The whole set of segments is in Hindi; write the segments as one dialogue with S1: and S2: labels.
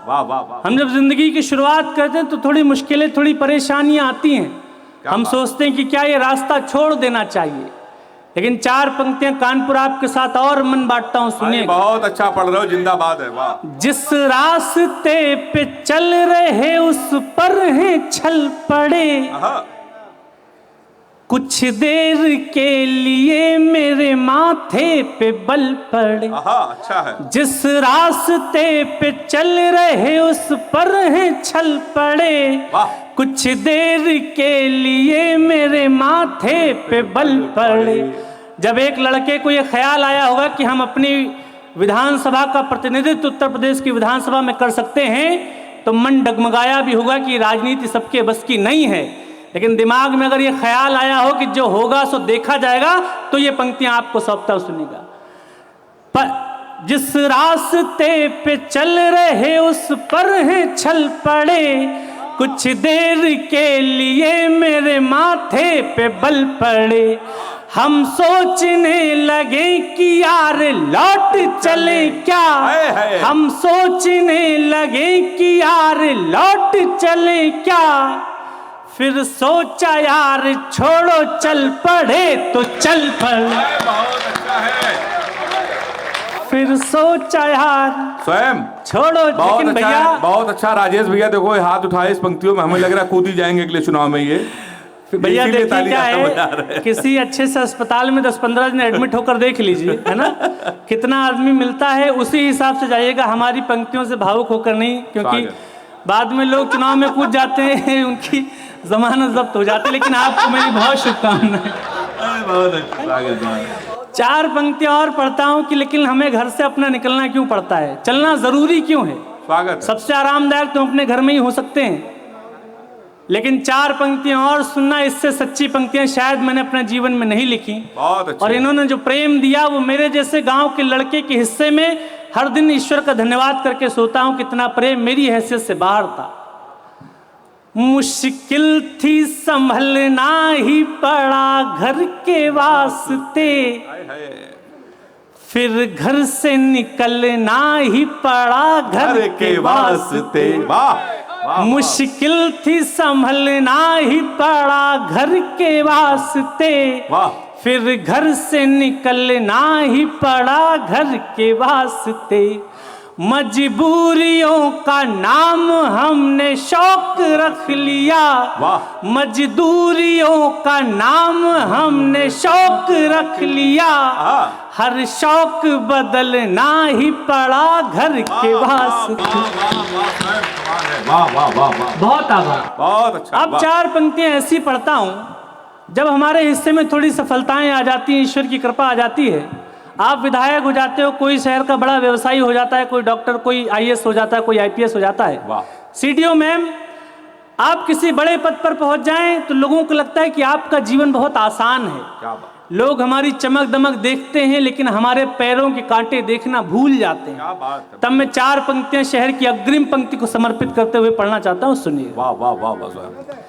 S1: वाह वाह वाह।
S2: हम जब जिंदगी की शुरुआत करते हैं तो थोड़ी मुश्किलें, थोड़ी परेशानियां आती हैं। हम सोचते हैं कि क्या ये रास्ता छोड़ देना चाहिए, लेकिन 4 पंक्तियां कानपुर आपके साथ और मन बांटता हूं, सुनिए।
S1: बहुत अच्छा पढ़ रहे हो, जिंदाबाद है, वाह।
S2: जिस रास्ते पे चल रहे उस पर है छल पड़े, कुछ देर के लिए मेरे माथे पे बल पड़े।
S1: अच्छा है।
S2: जिस रास्ते पे चल रहे उस पर है छल पड़े, कुछ देर के लिए मेरे माथे पे बल पड़े। जब एक लड़के को यह ख्याल आया होगा कि हम अपनी विधानसभा का प्रतिनिधित्व उत्तर प्रदेश की विधानसभा में कर सकते हैं, तो मन डगमगाया भी होगा कि राजनीति सबके बस की नहीं है। लेकिन दिमाग में अगर ये ख्याल आया हो कि जो होगा सो देखा जाएगा, तो ये पंक्तियां आपको सौंपता हूं, सुनिएगा। पर जिस रास्ते पे चल रहे उस पर है छल पड़े, कुछ देर के लिए मेरे माथे पे बल पड़े। हम सोचने लगे कि यार लौट चले क्या, हम सोचने लगे कि यार लौट चले क्या, फिर सोचा यार छोड़ो चल पड़े तो चल पड़े।
S1: बहुत अच्छा है।
S2: फिर सोचा यार
S1: स्वयं
S2: छोड़ो। लेकिन
S1: अच्छा
S2: भैया
S1: बहुत अच्छा। राजेश भैया देखो हाथ उठाए इस पंक्तियों में, हमें लग रहा है कूद ही जाएंगे अगले चुनाव में ये।
S2: भैया देखिए क्या है, किसी अच्छे से अस्पताल में 10-15 दिन एडमिट होकर देख लीजिए, है ना, कितना आदमी मिलता है, उसी हिसाब से जाइएगा। हमारी पंक्तियों से भावुक होकर नहीं, क्योंकि बाद में लोग चुनाव में कूद जाते हैं, उनकी जमानत जब्त हो जाती है। लेकिन आपको मेरी बहुत शुभकामनाएं। 4 पंक्तियां और पढ़ता हूं कि लेकिन हमें घर से अपना निकलना क्यों पड़ता है, चलना जरूरी क्यों है।
S1: स्वागत। सबसे
S2: आरामदायक तो अपने घर में ही हो सकते हैं, लेकिन 4 पंक्तियां और सुनना। इससे सच्ची पंक्तियां शायद मैंने अपने जीवन में नहीं लिखी।
S1: बहुत अच्छा।
S2: और इन्होंने जो प्रेम दिया वो मेरे जैसे गांव के लड़के के हिस्से में हर दिन ईश्वर का धन्यवाद करके सोता हूं, कितना प्रेम मेरी हैसियत से बाहर था। मुश्किल थी संभलना ही पड़ा घर के वास्ते, फिर घर से निकलना ही पड़ा घर के वास्ते। मुश्किल थी संभलना ही पड़ा घर के वास्ते, फिर घर से निकलना ही पड़ा घर के वास्ते। मजबूरियों का नाम हमने शौक रख लिया, मजदूरियों का नाम हमने शौक रख लिया, हर शौक बदलना ही पड़ा घर के वास्ते। बहुत आभार, बहुत अच्छा। अब 4 पंक्तियां ऐसी पढ़ता हूं, जब हमारे हिस्से में थोड़ी सफलताएं आ जाती हैं, ईश्वर की कृपा आ जाती है, आप विधायक हो जाते हो, कोई शहर का बड़ा व्यवसायी हो जाता है, कोई डॉक्टर, कोई IAS हो जाता है, कोई IPS हो जाता है, CDO मैम, आप किसी बड़े पद पर पहुंच जाएं तो लोगों को लगता है कि आपका जीवन बहुत आसान है। क्या बात। लोग हमारी चमक दमक देखते हैं, लेकिन हमारे पैरों के कांटे देखना भूल जाते हैं। क्या बात है। तब मैं 4 पंक्तियां शहर की अग्रिम पंक्ति को समर्पित करते हुए पढ़ना चाहता हूं, सुनिए। वाह वाह वाह वाह।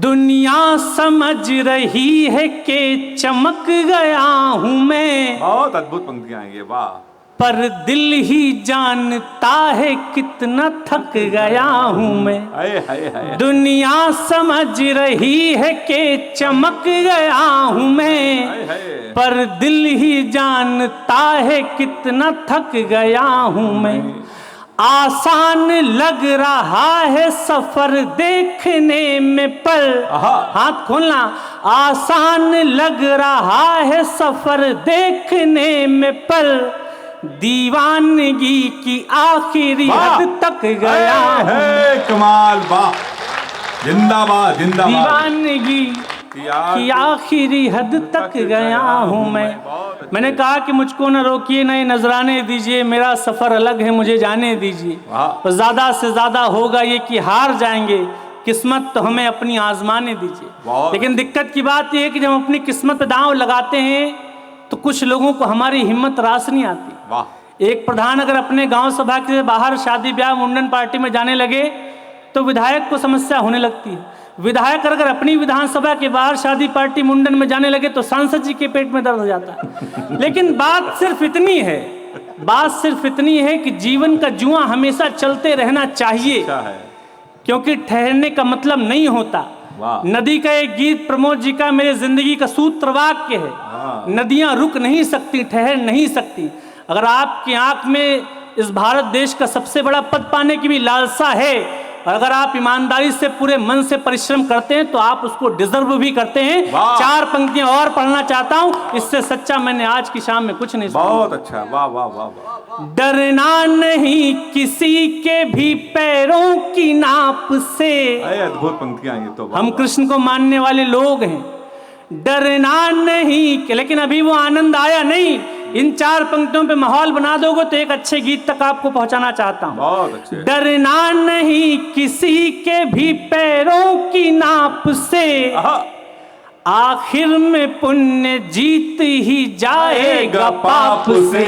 S2: दुनिया समझ रही है कि चमक गया हूं मैं,
S1: बहुत अद्भुत पंक्तियां हैं ये, वाह।
S2: पर दिल ही जानता है कितना थक गया हूं मैं।
S1: हाय हाय हाय।
S2: दुनिया समझ रही है कि चमक गया हूं मैं, पर दिल ही जानता है कितना थक गया हूं मैं। आसान लग रहा है सफर देखने में, पर हाथ खोलना, आसान लग रहा है सफर देखने में, पर दीवानगी की आखिरी हद तक गया हूं।
S1: कमाल, वाह, जिंदाबाद जिंदाबाद।
S2: दीवानगी की आखिरी हद तक गया हूं मैं। मैंने कहा कि मुझको न रोकिए, न नजराने दीजिए, मेरा सफर अलग है, मुझे जाने दीजिए। तो ज्यादा से ज्यादा होगा ये कि हार जाएंगे, किस्मत तो हमें अपनी आजमाने दीजिए। लेकिन दिक्कत की बात यह है कि जब हम अपनी किस्मत पे दांव लगाते हैं तो कुछ लोगों को हमारी हिम्मत रास नहीं आती। एक प्रधान अगर अपने गांव सभा के बाहर शादी ब्याह मुंडन पार्टी में जाने लगे तो विधायक को समस्या होने लगती है। विधायक अगर अपनी विधानसभा के बाहर शादी पार्टी मुंडन में जाने लगे तो सांसद जी के पेट में दर्द हो जाता है। लेकिन बात सिर्फ इतनी है बात सिर्फ इतनी है कि जीवन का जुआ हमेशा चलते रहना चाहिए,
S1: अच्छा है।
S2: क्योंकि ठहरने का मतलब नहीं होता।
S1: वाह।
S2: नदी का एक गीत प्रमोद जी का मेरे जिंदगी का सूत्र वाक्य है, नदियां रुक नहीं सकती, ठहर नहीं सकती। अगर आपकी आंख में इस भारत देश का सबसे बड़ा पद पाने की भी लालसा है, और अगर आप ईमानदारी से पूरे मन से परिश्रम करते हैं तो आप उसको डिजर्व भी करते हैं। 4 पंक्तियां और पढ़ना चाहता हूं, इससे सच्चा मैंने आज की शाम में कुछ नहीं सुना।
S1: बहुत अच्छा, वाह वाह वाह वाह।
S2: डरना नहीं किसी के भी पैरों की नाप से।
S1: अद्भुत पंक्तियां ये तो।
S2: हम कृष्ण को मानने वाले लोग हैं। डरना नहीं, लेकिन अभी वो आनंद आया नहीं। इन 4 पंक्तियों पे माहौल बना दोगे तो एक अच्छे गीत तक आपको पहुंचाना चाहता हूं।
S1: बहुत अच्छे।
S2: डरना नहीं किसी के भी पैरों की नाप से, आखिर में पुण्य जीत ही जाएगा पाप से।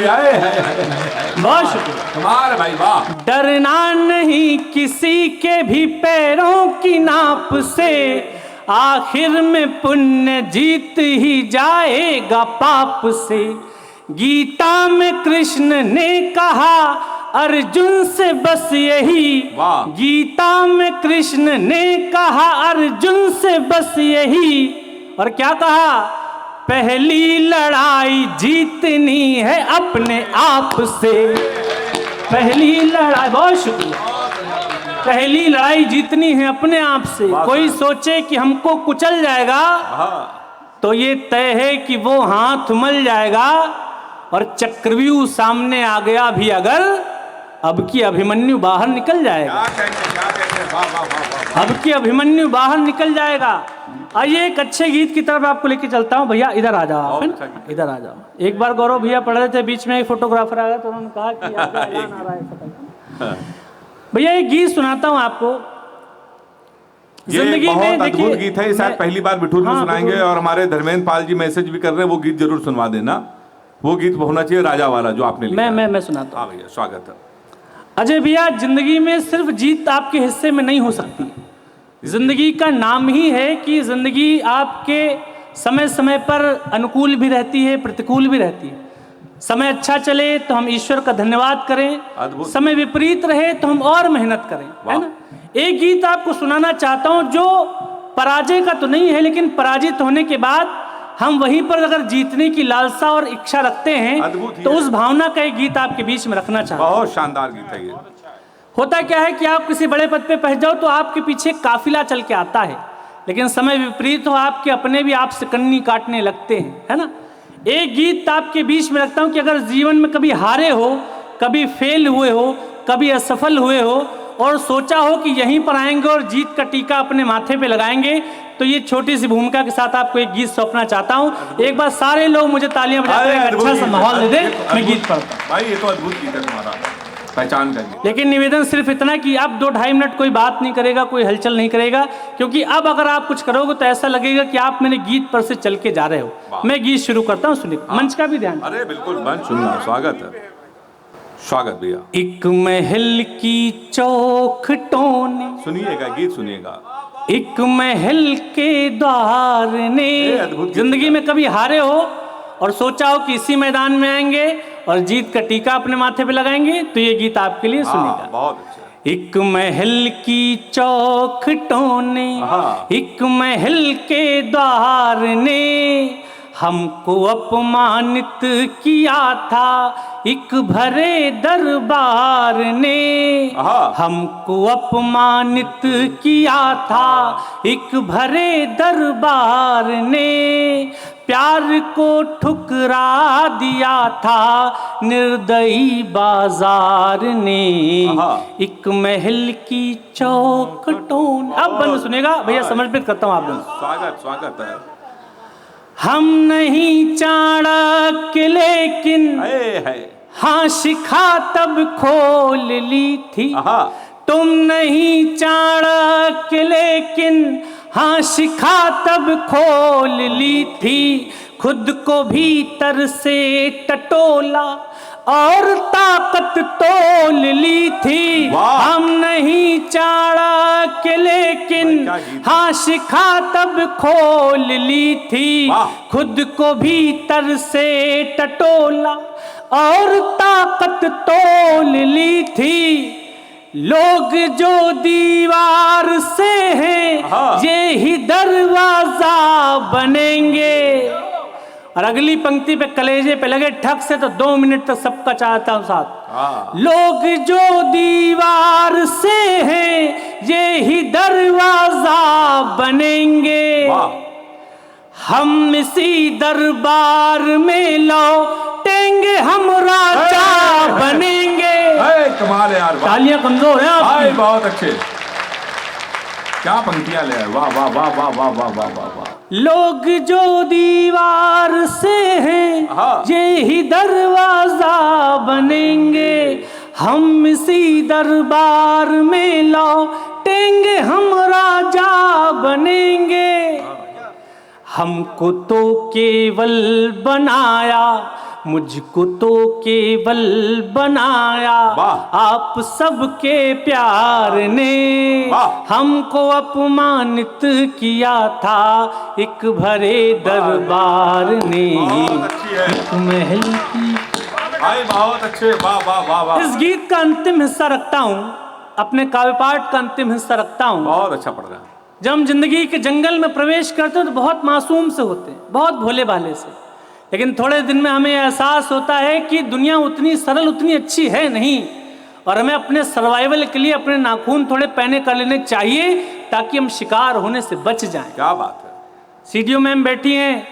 S2: बहुत शुक्रिया
S1: भाई, वाह।
S2: डरना नहीं किसी के भी पैरों की नाप से, आखिर में पुण्य जीत ही जाएगा पाप से। गीता में कृष्ण ने कहा अर्जुन से बस यही। गीता में कृष्ण ने कहा अर्जुन से बस यही, और क्या कहा? पहली लड़ाई जीतनी है अपने आप से। पहली लड़ाई, बहुत शुक्रिया, पहली लड़ाई जीतनी है अपने आप से। कोई सोचे कि हमको कुचल जाएगा तो ये तय है कि वो हाथ मल जाएगा, और चक्रव्यूह सामने आ गया भी अगर, अब की अभिमन्यु बाहर निकल जाएगा। अब की अभिमन्यु बाहर निकल जाएगा। आइए एक अच्छे गीत की तरफ आपको लेके चलता हूँ। भैया इधर आ जाओ, आप इधर आ जाओ। एक बार गौरव भैया पढ़ रहे थे, बीच में एक फोटोग्राफर आ गया तो उन्होंने कहा कि ऐलान आ रहा है। भैया एक गीत सुनाता हूँ आपको।
S1: जिंदगी में अद्भुत गीत है, शायद पहली बार बिठूर में सुनाएंगे, और हमारे धर्मेंद्र पाल जी मैसेज भी कर रहे हैं, वो गीत जरूर सुनवा देना। वो गीत होना चाहिए राजा वाला जो आपने लिखा।
S2: मैं सुनाता हूँ।
S1: भैया स्वागत है।
S2: अजय भैया, जिंदगी में सिर्फ जीत आपके हिस्से में नहीं हो सकती। जिंदगी का नाम ही है कि जिंदगी आपके समय समय पर अनुकूल भी रहती है, प्रतिकूल भी रहती है। समय अच्छा चले तो हम ईश्वर का धन्यवाद करें, समय विपरीत रहे तो हम और मेहनत करें, है ना। एक गीत आपको सुनाना चाहता हूं जो पराजय का तो नहीं है, लेकिन पराजित होने के बाद हम वहीं पर अगर जीतने की लालसा और इच्छा रखते हैं तो उस भावना का एक गीत आपके बीच में रखना चाहता हूं।
S1: बहुत शानदार गीत है ये।
S2: होता क्या है कि आप किसी बड़े पद पे पहुंच जाओ तो आपके पीछे काफिला चल के आता है, लेकिन समय विपरीत हो आपके अपने भी आपसे कन्नी काटने लगते हैं, है ना। एक गीत आपके बीच में रखता हूं कि अगर जीवन में कभी हारे हो, कभी फेल हुए हो, कभी असफल हुए हो, और सोचा हो कि यहीं पर आएंगे और जीत का टीका अपने माथे पे लगाएंगे, तो ये छोटी सी भूमिका के साथ आपको एक गीत सौंपना चाहता हूं। एक बार सारे लोग मुझे तालियां बजाकर एक अच्छा सा माहौल दे दें, मैं गीत पढ़ता हूं।
S1: भाई ये तो अद्भुत गीत है तुम्हारा, पहचान का गीत।
S2: लेकिन निवेदन सिर्फ इतना कि अब 2-2.5 मिनट कोई बात नहीं करेगा, कोई हलचल नहीं करेगा, क्योंकि अब अगर आप कुछ करोगे तो ऐसा लगेगा कि आप मेरे गीत पर से चल के जा रहे हो। मैं गीत शुरू करता हूँ, सुनिए। मंच का भी ध्यान।
S1: अरे बिल्कुल, मंच सुनना। स्वागत है, स्वागत भैया।
S2: एक महल की चौखटों ने,
S1: सुनिएगा गीत सुनिएगा।
S2: एक महल के द्वार ने। जिंदगी में कभी हारे हो और सोचा हो कि इसी मैदान में आएंगे और जीत का टीका अपने माथे पे लगाएंगे, तो ये गीत आपके लिए सुनिएगा।
S1: बहुत अच्छा।
S2: एक महल की चौखटों ने, एक महल के द्वार ने, हमको अपमानित किया था एक भरे दरबार ने। हमको अपमानित किया था एक भरे दरबार ने, प्यार को ठुकरा दिया था निर्दयी बाजार ने। एक महल की चौखटों। अब बंद सुनेगा भैया, समर्पित करता हूँ आप लोग।
S1: स्वागत स्वागत है।
S2: हम नहीं चाणक लेकिन हाँ शिखा तब खोल ली थी। तुम नहीं चाणक लेकिन हाँ शिखा तब खोल ली थी। खुद को भीतर से टटोला और ताकत तोल ली थी। हम नहीं चाणक लेकिन हाँ शिखा तब खोल ली थी। खुद को भीतर से टटोला और ताकत तोल ली थी। लोग जो दीवार से हैं ये ही दरवाजा बनेंगे। और अगली पंक्ति पे कलेजे पे लगे ठक से तो 2 मिनट तक सबका चाहता हूं साथ। लोग जो दीवार से हैं ये ही दरवाजा बनेंगे। हम इसी दरबार में लौटेंगे, हम राजा बनेंगे।
S1: कमाल है यार,
S2: तालियां कमजोर हैं आपकी।
S1: बहुत अच्छे, क्या पंक्तियां ले, वाह वाह वाह वाह वाह वाह वाह वाह वाह।
S2: लोग जो दीवार से हैं ये ही दरवाजा बनेंगे। हम इसी दरबार में लौटेंगे, हम राजा बनेंगे। हमको तो केवल बनाया, मुझको तो केवल बनाया आप सबके प्यार ने। हमको अपमानित किया था एक भरे दरबार ने। एक महल की
S1: बहुत अच्छे, वाह वाह वाह वाह।
S2: इस गीत का अंतिम हिस्सा रखता हूँ, अपने काव्य पाठ का अंतिम हिस्सा रखता हूँ।
S1: बहुत अच्छा पढ़ रहा है।
S2: जब हम जिंदगी के जंगल में प्रवेश करते हैं तो बहुत मासूम से होते हैं, बहुत भोले भाले से, लेकिन थोड़े दिन में हमें एहसास होता है कि दुनिया उतनी सरल, उतनी अच्छी है नहीं, और हमें अपने सर्वाइवल के लिए अपने नाखून थोड़े पैने कर लेने चाहिए ताकि हम शिकार होने से बच जाएं।
S1: क्या बात है।
S2: सीडीओ मैम बैठी हैं,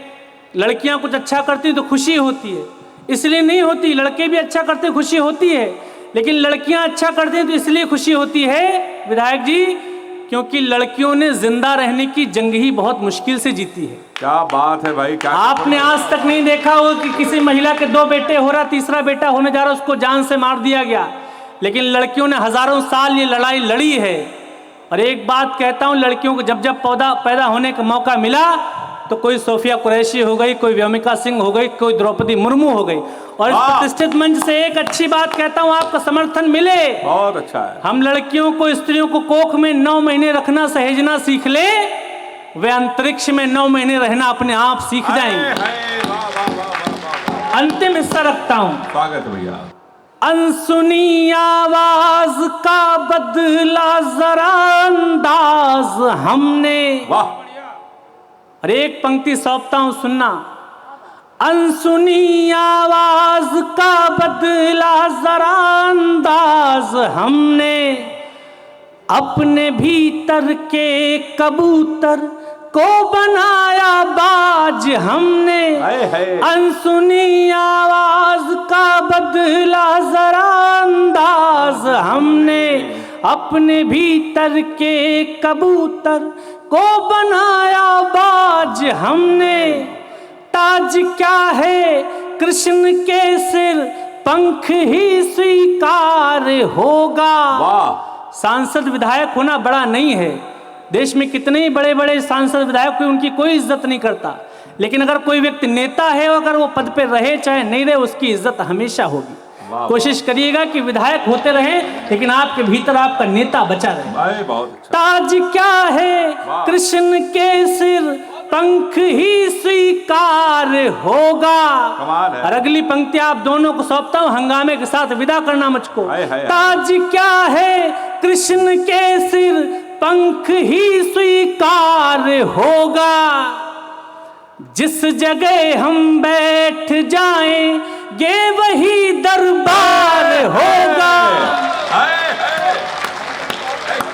S2: लड़कियां कुछ अच्छा करती हैं तो खुशी होती है, इसलिए नहीं होती। लड़के भी अच्छा करते खुशी होती है, लेकिन लड़कियां अच्छा करती हैं तो इसलिए खुशी होती है विधायक जी, क्योंकि लड़कियों ने जिंदा रहने की जंग ही बहुत मुश्किल से जीती है।
S1: क्या बात है भाई, क्या
S2: आपने आज तक नहीं देखा हो कि किसी महिला के 2 बेटे हो रहा, तीसरा बेटा होने जा रहा, उसको जान से मार दिया गया, लेकिन लड़कियों ने हजारों साल ये लड़ाई लड़ी है। और एक बात कहता हूं, लड़कियों को जब जब पैदा होने का मौका मिला तो कोई सोफिया कुरैशी हो गई, कोई व्योमिका सिंह हो गई, कोई द्रौपदी मुर्मू हो गई। और इस प्रतिष्ठित मंच से एक अच्छी बात कहता हूं, आपका समर्थन मिले,
S1: बहुत अच्छा है।
S2: हम लड़कियों को, स्त्रियों को कोख में 9 महीने रखना, सहेजना सीख ले, वे अंतरिक्ष में 9 महीने रहना अपने आप सीख जाएंगे। अंतिम हिस्सा रखता हूं।
S1: स्वागत भैया।
S2: अनसुनी आवाज का बदला जरा अंदाज हमने।
S1: वाह।
S2: और एक पंक्ति सौंपता हूं, सुनना। अनसुनी आवाज का बदला जरा अंदाज हमने, अपने भीतर के कबूतर को बनाया बाज हमने। अनसुनी आवाज का बदला जरा अंदाज हमने, अपने भीतर के कबूतर को बनाया बाज हमने। ताज क्या है कृष्ण के सिर, पंख ही स्वीकार होगा। सांसद विधायक होना बड़ा नहीं है, देश में कितने ही बड़े बड़े सांसद विधायक हुए, उनकी कोई इज्जत नहीं करता, लेकिन अगर कोई व्यक्ति नेता है, अगर वो पद पे रहे चाहे नहीं रहे, उसकी इज्जत हमेशा होगी। कोशिश करिएगा कि विधायक होते रहे लेकिन आपके भीतर आपका नेता बचा रहे।
S1: बहुत अच्छा।
S2: ताज क्या है कृष्ण के सिर, पंख ही स्वीकार होगा। और अगली पंक्ति आप दोनों को सौंपता हूं, हंगामे के साथ विदा करना मुझको। ताज क्या है कृष्ण के सिर, पंख ही स्वीकार होगा। जिस जगह हम बैठ जाएंगे वही दरबार होगा।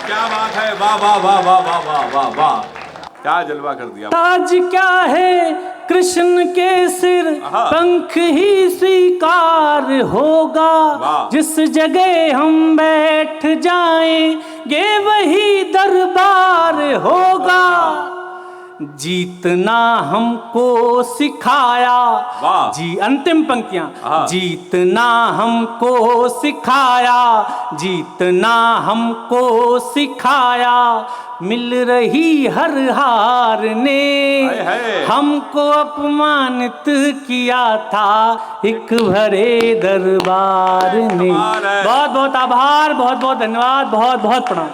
S1: क्या बात है, वाह वाह वाह वाह वाह वाह वाह वाह, क्या जलवा कर दिया।
S2: ताज क्या है कृष्ण के सिर, पंख ही स्वीकार होगा। जिस जगह हम बैठ जाएंगे वही दरबार होगा। जीतना हमको सिखाया, जी अंतिम पंक्तियां, जीतना हमको सिखाया, जीतना हमको सिखाया, मिल रही हर हार ने। हमको अपमानित किया था एक भरे दरबार ने। बहुत बहुत आभार, बहुत बहुत धन्यवाद, बहुत बहुत प्रणाम।